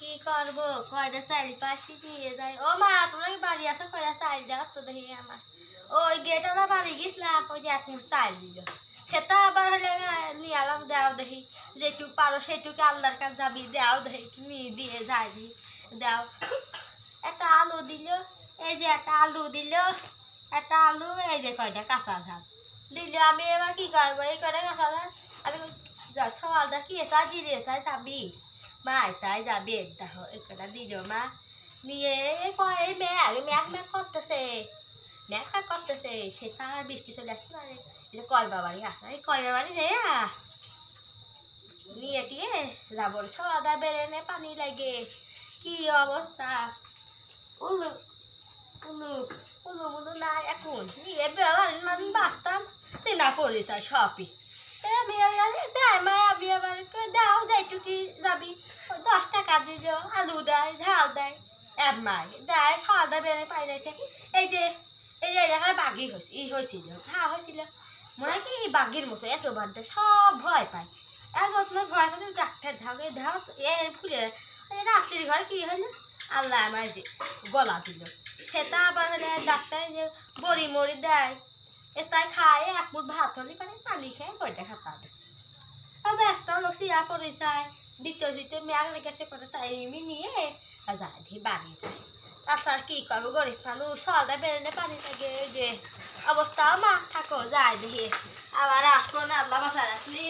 কি করবো কয়টা চাইল পাশি নিয়ে যাই ও মা তোমরা কি বাড়ি আসো কয়টা চাইল দেওয়া তো দেখি আমার ওই গেটওয়ালা বাড়ি গেছিলাম ওই যে এক মুঠ চাইল দিল সেটা আবার হলে নিয়ে আলাম দেও দেখি যেটুক পারো সেটুকু আল্লাহর কাছে যাবি দেও দেখি তুমি দিয়ে যাইবি দেও একটা আলু দিল এই যে একটা আলু দিল একটা আলু এই যে কয়টা কাঁচা ঝাল দিল আমি এবার কি করবো এই কয়টা কাঁচা ঝাল আমি সকালটা কি এটা দিলে তাই যাবি মা তাই যাবি দেখো একটা দিল মা নিয়ে কয় ম্যাগ ম্যাগ ম্যাগ করতেছে ম্যাগ ম্যাগ করতেছে সেটা আর বৃষ্টি চলে আসছে মানে এই যে কয়বা বাড়ি আসা এই কয়বা বাড়ি যাই নিয়ে টিয়ে যাবো সদা বেড়ে পানি লাগে কি অবস্থা উলু উলু উলু মুলু না এখন নিয়ে বেড়ার মানে বাঁচতাম চেনা পরিচয় সবই আমি দেয় মা আমি আবার দাও যাইটুকি যাবি 10 টাকা দিল আলু দেয় ঝাল দেয় এক মাই দেয় সদা বেড়ে পাই রয়েছে এই যে এখানে বাঘি হয়েছে হয়েছিল হয়েছিল মনে হয় কি বাঘের মতো এত বাড়তে সব ভয় পায় এখন তোমার ভয় পাই ডাক্তার ঝাঁকে ধাও এ ফুলে রাত্রির ঘরে কি হলো আল্লাহ আমার যে গলা দিল সেটা আবার হলে ডাক্তার যে বড়ি মরি দেয় এটাই খায় এক মুঠ ভাত হলে পানি খায় বইটা খাতা ব্যস্ত লোক সিয়া পড়ে যায় দ্বিতীয় ম্যাগ লেগেছে করে টাইমই নিয়ে যায় দিয়ে বাড়ি যায় তাছাড়া কি করবো গরিব মানুষ সলটা বেরোলে পানি লাগে যে অবস্থা মা থাকো যায় দেখি আবার আসবো না আল্লাহ বাসা রাখলি